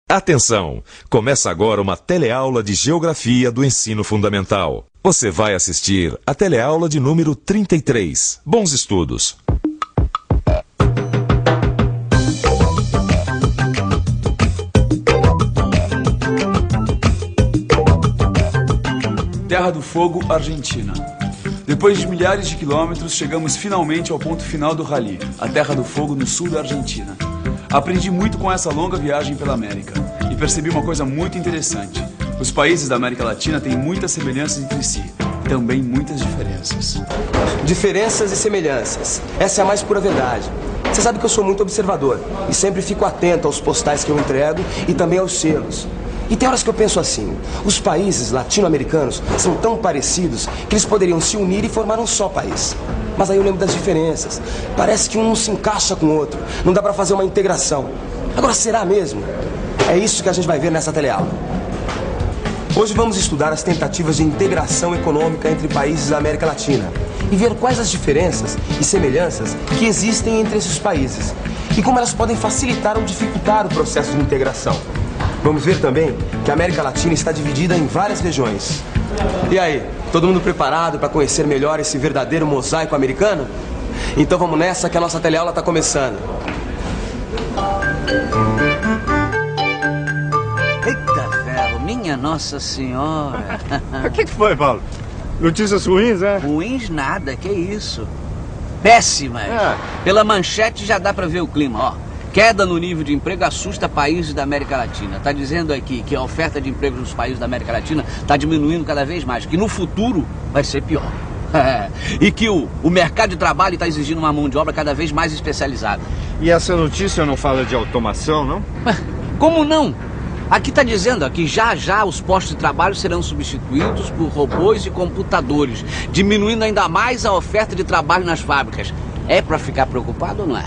Atenção! Começa agora uma teleaula de Geografia do Ensino Fundamental. Você vai assistir a teleaula de número 33. Bons estudos! Terra do Fogo, Argentina. Depois de milhares de quilômetros, chegamos finalmente ao ponto final do rally, a Terra do Fogo, no sul da Argentina. Aprendi muito com essa longa viagem pela América e percebi uma coisa muito interessante. Os países da América Latina têm muitas semelhanças entre si, também muitas diferenças. Diferenças e semelhanças. Essa é a mais pura verdade. Você sabe que eu sou muito observador e sempre fico atento aos postais que eu entrego e também aos selos. E tem horas que eu penso assim, os países latino-americanos são tão parecidos que eles poderiam se unir e formar um só país. Mas aí eu lembro das diferenças. Parece que um não se encaixa com o outro. Não dá pra fazer uma integração. Agora, será mesmo? É isso que a gente vai ver nessa teleaula. Hoje vamos estudar as tentativas de integração econômica entre países da América Latina e ver quais as diferenças e semelhanças que existem entre esses países e como elas podem facilitar ou dificultar o processo de integração. Vamos ver também que a América Latina está dividida em várias regiões. E aí, todo mundo preparado para conhecer melhor esse verdadeiro mosaico americano? Então vamos nessa que a nossa teleaula está começando. Eita ferro, minha Nossa Senhora! O que foi, Paulo? Notícias ruins, é? Ruins nada, que isso? Péssimas! Pela manchete já dá pra ver o clima, ó. Queda no nível de emprego assusta países da América Latina. Está dizendo aqui que a oferta de emprego nos países da América Latina está diminuindo cada vez mais, que no futuro vai ser pior. E que o mercado de trabalho está exigindo uma mão de obra cada vez mais especializada. E essa notícia não fala de automação, não? Como não? Aqui está dizendo que já já os postos de trabalho serão substituídos por robôs e computadores, diminuindo ainda mais a oferta de trabalho nas fábricas. É para ficar preocupado ou não é?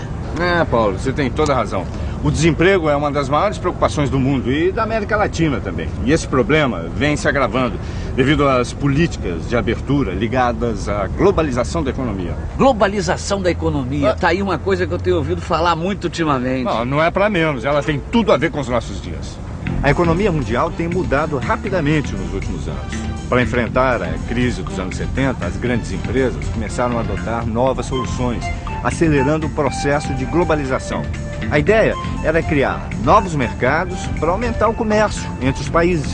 Paulo, você tem toda a razão. O desemprego é uma das maiores preocupações do mundo e da América Latina também. E esse problema vem se agravando devido às políticas de abertura ligadas à globalização da economia. Globalização da economia. Tá aí uma coisa que eu tenho ouvido falar muito ultimamente. Não é para menos. Ela tem tudo a ver com os nossos dias. A economia mundial tem mudado rapidamente nos últimos anos. Para enfrentar a crise dos anos 70, as grandes empresas começaram a adotar novas soluções, acelerando o processo de globalização. A ideia era criar novos mercados para aumentar o comércio entre os países.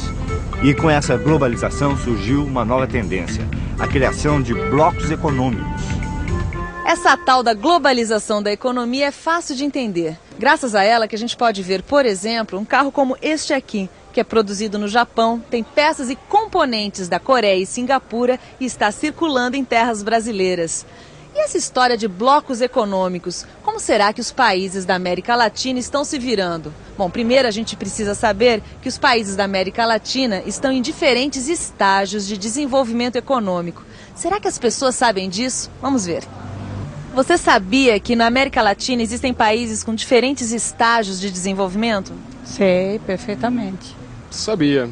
E com essa globalização surgiu uma nova tendência, a criação de blocos econômicos. Essa tal da globalização da economia é fácil de entender. Graças a ela que a gente pode ver, por exemplo, um carro como este aqui, que é produzido no Japão, tem peças e componentes da Coreia e Singapura e está circulando em terras brasileiras. E essa história de blocos econômicos, como será que os países da América Latina estão se virando? Bom, primeiro a gente precisa saber que os países da América Latina estão em diferentes estágios de desenvolvimento econômico. Será que as pessoas sabem disso? Vamos ver. Você sabia que na América Latina existem países com diferentes estágios de desenvolvimento? Sei, perfeitamente. Sabia.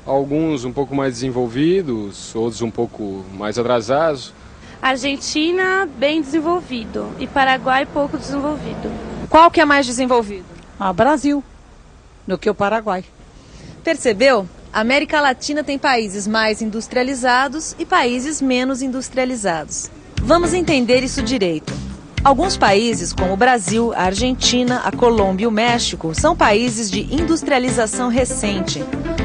Alguns um pouco mais desenvolvidos, outros um pouco mais atrasados. Argentina, bem desenvolvido. E Paraguai, pouco desenvolvido. Qual que é mais desenvolvido? Brasil, do que o Paraguai. Percebeu? A América Latina tem países mais industrializados e países menos industrializados. Vamos entender isso direito. Alguns países, como o Brasil, a Argentina, a Colômbia e o México, são países de industrialização recente.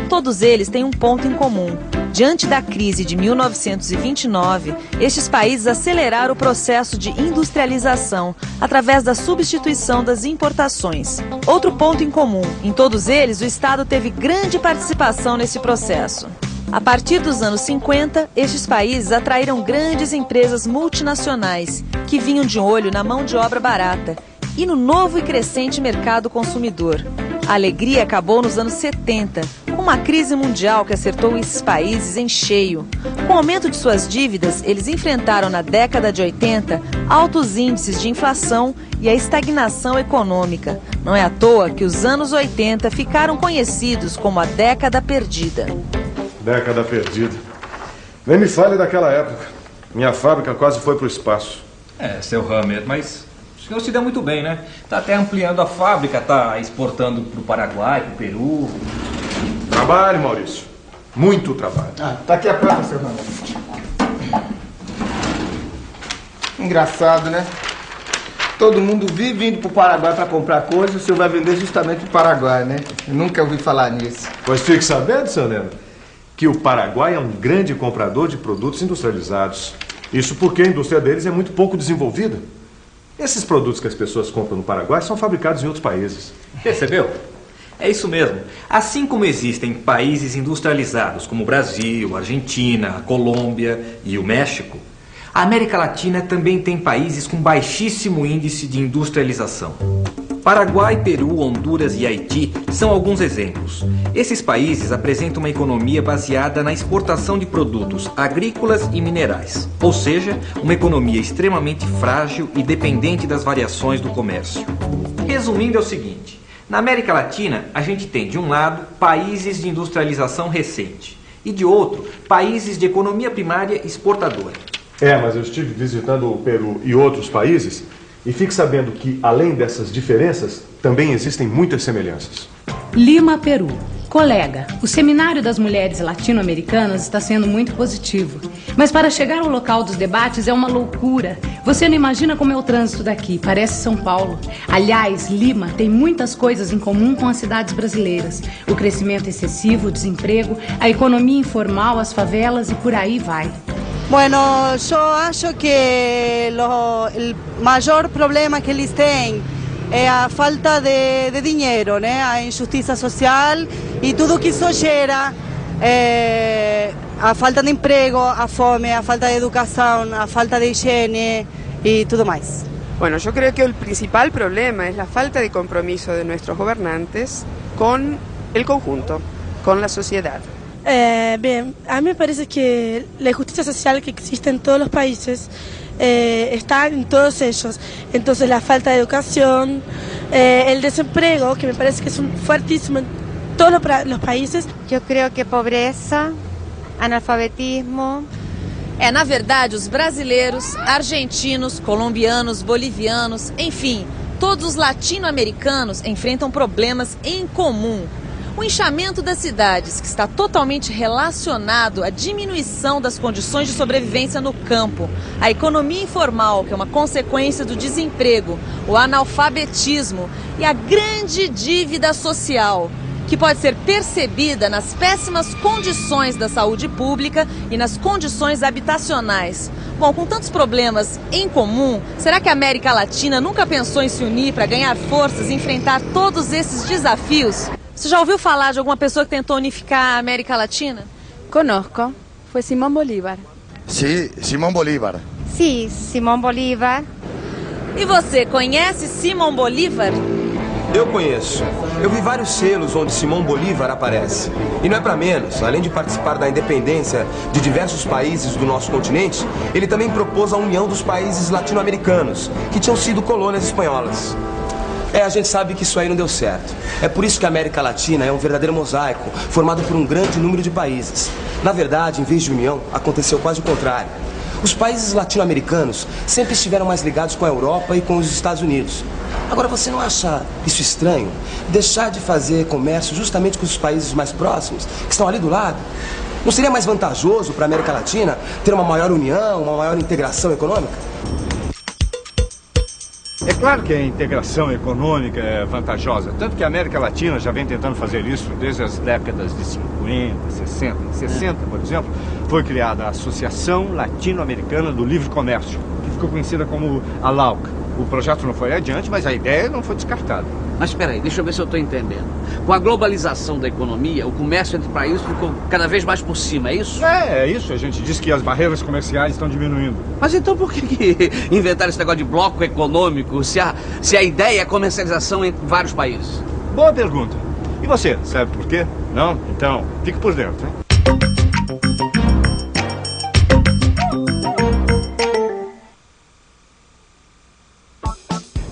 Todos eles têm um ponto em comum. Diante da crise de 1929, estes países aceleraram o processo de industrialização através da substituição das importações. Outro ponto em comum, em todos eles o Estado teve grande participação nesse processo. A partir dos anos 50, estes países atraíram grandes empresas multinacionais que vinham de olho na mão de obra barata e no novo e crescente mercado consumidor. A alegria acabou nos anos 70, com uma crise mundial que acertou esses países em cheio. Com o aumento de suas dívidas, eles enfrentaram na década de 80 altos índices de inflação e a estagnação econômica. Não é à toa que os anos 80 ficaram conhecidos como a década perdida. Década perdida. Nem me fale daquela época. Minha fábrica quase foi para o espaço. Seu Hammer, mas O senhor se deu muito bem, né? Tá até ampliando a fábrica, tá exportando pro Paraguai, pro Peru. Trabalho, Maurício. Muito trabalho. Tá aqui a planta, seu Ramos. Engraçado, né? Todo mundo vive indo pro Paraguai para comprar coisas, o senhor vai vender justamente pro Paraguai, né? Eu nunca ouvi falar nisso. Pois fique sabendo, seu Neno, que o Paraguai é um grande comprador de produtos industrializados. Isso porque a indústria deles é muito pouco desenvolvida. Esses produtos que as pessoas compram no Paraguai são fabricados em outros países. Percebeu? É isso mesmo. Assim como existem países industrializados como o Brasil, a Argentina, a Colômbia e o México, a América Latina também tem países com baixíssimo índice de industrialização. Paraguai, Peru, Honduras e Haiti são alguns exemplos. Esses países apresentam uma economia baseada na exportação de produtos agrícolas e minerais, ou seja, uma economia extremamente frágil e dependente das variações do comércio. Resumindo, é o seguinte: na América Latina, a gente tem, de um lado, países de industrialização recente e, de outro, países de economia primária exportadora. Mas eu estive visitando o Peru e outros países e fique sabendo que, além dessas diferenças, também existem muitas semelhanças. Lima, Peru. Colega, o Seminário das Mulheres Latino-Americanas está sendo muito positivo. Mas para chegar ao local dos debates é uma loucura. Você não imagina como é o trânsito daqui, parece São Paulo. Aliás, Lima tem muitas coisas em comum com as cidades brasileiras. O crescimento excessivo, o desemprego, a economia informal, as favelas e por aí vai. Bueno, yo acho que el mayor problema que eles têm é a falta de dinheiro, né? A injustiça social e tudo que isso gera, a falta de emprego, a fome, a falta de educação, a falta de higiene y todo más. Bueno, yo creo que el principal problema es la falta de compromiso de nuestros gobernantes con el conjunto, con la sociedad. Bien, a mí me parece que la injusticia social que existe en todos los países está en todos ellos. Entonces la falta de educación, el desempleo, que me parece que es fuertísimo en todos los países. Yo creo que pobreza, analfabetismo. Na verdade, os brasileiros, argentinos, colombianos, bolivianos, enfim, todos os latino-americanos enfrentam problemas em comum. O inchamento das cidades, que está totalmente relacionado à diminuição das condições de sobrevivência no campo, a economia informal, que é uma consequência do desemprego, o analfabetismo e a grande dívida social, que pode ser percebida nas péssimas condições da saúde pública e nas condições habitacionais. Bom, com tantos problemas em comum, será que a América Latina nunca pensou em se unir para ganhar forças e enfrentar todos esses desafios? Você já ouviu falar de alguma pessoa que tentou unificar a América Latina? Conozco. Foi Simón Bolívar. Sí, Simón Bolívar. Sí, Simón Bolívar. E você, conhece Simón Bolívar? Eu conheço. Eu vi vários selos onde Simón Bolívar aparece. E não é para menos, além de participar da independência de diversos países do nosso continente, ele também propôs a união dos países latino-americanos, que tinham sido colônias espanholas. A gente sabe que isso aí não deu certo. É por isso que a América Latina é um verdadeiro mosaico, formado por um grande número de países. Na verdade, em vez de união, aconteceu quase o contrário. Os países latino-americanos sempre estiveram mais ligados com a Europa e com os Estados Unidos. Agora, você não acha isso estranho? Deixar de fazer comércio justamente com os países mais próximos, que estão ali do lado? Não seria mais vantajoso para a América Latina ter uma maior união, uma maior integração econômica? É claro que a integração econômica é vantajosa, tanto que a América Latina já vem tentando fazer isso desde as décadas de 50, 60. Em 60, por exemplo, foi criada a Associação Latino-Americana do Livre Comércio, que ficou conhecida como a LAUC. O projeto não foi adiante, mas a ideia não foi descartada. Mas espera aí, deixa eu ver se eu estou entendendo. Com a globalização da economia, o comércio entre países ficou cada vez mais por cima, é isso? É isso. A gente diz que as barreiras comerciais estão diminuindo. Mas então por que inventaram esse negócio de bloco econômico, se a ideia é a comercialização entre vários países? Boa pergunta. E você, sabe por quê? Não? Então, fique por dentro, hein?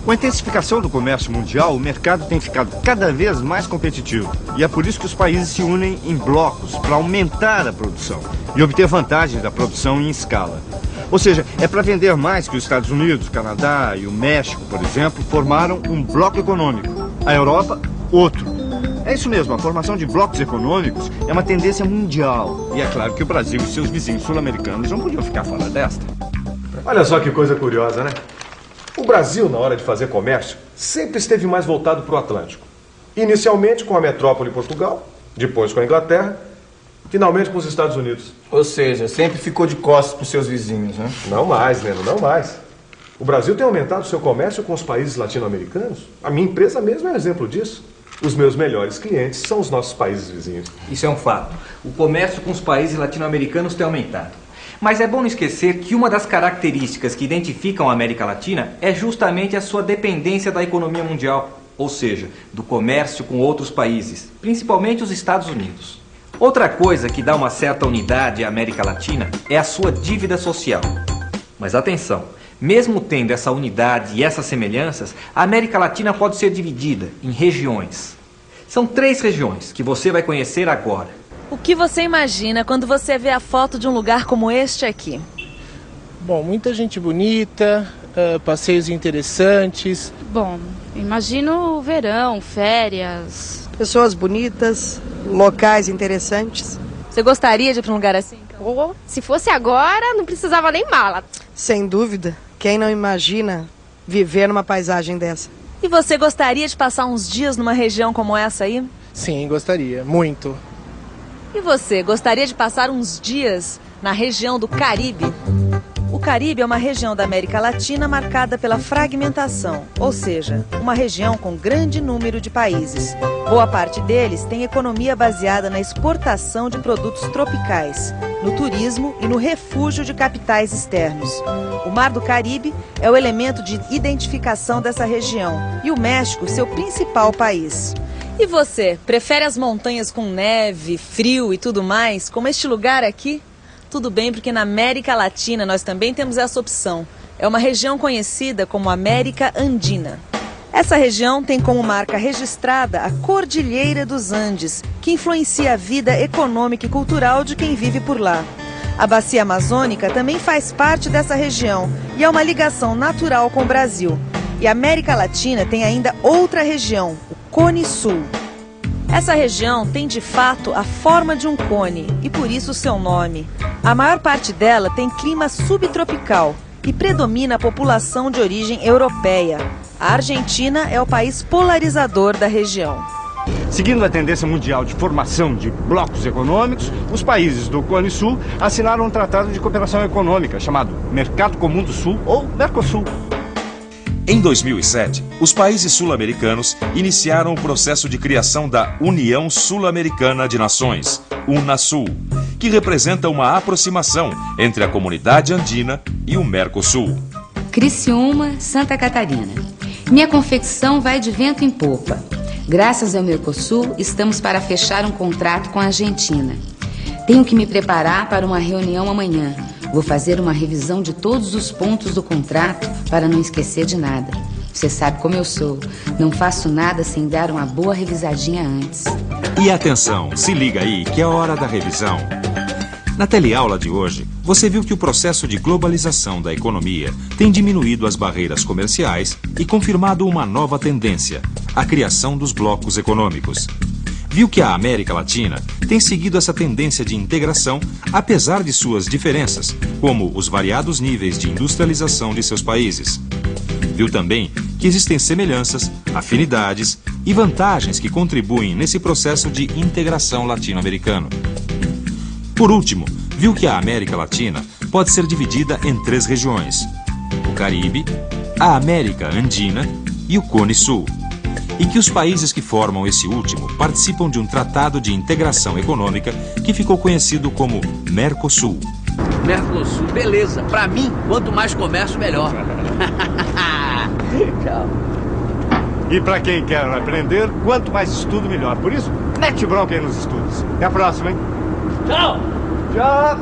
Com a intensificação do comércio mundial, o mercado tem ficado cada vez mais competitivo. E é por isso que os países se unem em blocos para aumentar a produção e obter vantagens da produção em escala. Ou seja, é para vender mais que os Estados Unidos, o Canadá e o México, por exemplo, formaram um bloco econômico. A Europa, outro. É isso mesmo, a formação de blocos econômicos é uma tendência mundial. E é claro que o Brasil e seus vizinhos sul-americanos não podiam ficar fora desta. Olha só que coisa curiosa, né? O Brasil, na hora de fazer comércio, sempre esteve mais voltado para o Atlântico. Inicialmente com a metrópole Portugal, depois com a Inglaterra, finalmente com os Estados Unidos. Ou seja, sempre ficou de costas para os seus vizinhos, né? Não mais, Neno, não mais. O Brasil tem aumentado seu comércio com os países latino-americanos. A minha empresa mesmo é um exemplo disso. Os meus melhores clientes são os nossos países vizinhos. Isso é um fato. O comércio com os países latino-americanos tem aumentado. Mas é bom não esquecer que uma das características que identificam a América Latina é justamente a sua dependência da economia mundial, ou seja, do comércio com outros países, principalmente os Estados Unidos. Outra coisa que dá uma certa unidade à América Latina é a sua dívida social. Mas atenção, mesmo tendo essa unidade e essas semelhanças, a América Latina pode ser dividida em regiões. São 3 regiões que você vai conhecer agora. O que você imagina quando você vê a foto de um lugar como este aqui? Bom, muita gente bonita, passeios interessantes. Bom, imagino o verão, férias. Pessoas bonitas, locais interessantes. Você gostaria de ir para um lugar assim? Oh, se fosse agora, não precisava nem mala. Sem dúvida. Quem não imagina viver numa paisagem dessa? E você gostaria de passar uns dias numa região como essa aí? Sim, gostaria. Muito. E você gostaria de passar uns dias na região do Caribe? O Caribe é uma região da América Latina marcada pela fragmentação, ou seja, uma região com grande número de países. Boa parte deles tem economia baseada na exportação de produtos tropicais, no turismo e no refúgio de capitais externos. O Mar do Caribe é o elemento de identificação dessa região e o México, seu principal país. E você, prefere as montanhas com neve, frio e tudo mais, como este lugar aqui? Tudo bem, porque na América Latina nós também temos essa opção. É uma região conhecida como América Andina. Essa região tem como marca registrada a Cordilheira dos Andes, que influencia a vida econômica e cultural de quem vive por lá. A Bacia Amazônica também faz parte dessa região e é uma ligação natural com o Brasil. E a América Latina tem ainda outra região, o Cone Sul. Essa região tem de fato a forma de um cone e por isso o seu nome. A maior parte dela tem clima subtropical e predomina a população de origem europeia. A Argentina é o país polarizador da região. Seguindo a tendência mundial de formação de blocos econômicos, os países do Cone Sul assinaram um tratado de cooperação econômica chamado Mercado Comum do Sul, ou Mercosul. Em 2007, os países sul-americanos iniciaram o processo de criação da União Sul-Americana de Nações, UNASUL, que representa uma aproximação entre a comunidade andina e o Mercosul. Criciúma, Santa Catarina. Minha confecção vai de vento em popa. Graças ao Mercosul, estamos para fechar um contrato com a Argentina. Tenho que me preparar para uma reunião amanhã. Vou fazer uma revisão de todos os pontos do contrato para não esquecer de nada. Você sabe como eu sou. Não faço nada sem dar uma boa revisadinha antes. E atenção, se liga aí que é hora da revisão. Na teleaula de hoje, você viu que o processo de globalização da economia tem diminuído as barreiras comerciais e confirmado uma nova tendência, a criação dos blocos econômicos. Viu que a América Latina tem seguido essa tendência de integração, apesar de suas diferenças, como os variados níveis de industrialização de seus países. Viu também que existem semelhanças, afinidades e vantagens que contribuem nesse processo de integração latino-americano. Por último, viu que a América Latina pode ser dividida em 3 regiões: o Caribe, a América Andina e o Cone Sul. E que os países que formam esse último participam de um tratado de integração econômica que ficou conhecido como Mercosul. Mercosul, beleza. Pra mim, quanto mais comércio, melhor. Tchau. E pra quem quer aprender, quanto mais estudo, melhor. Por isso, mete bronca aí nos estudos. Até a próxima, hein? Tchau. Tchau.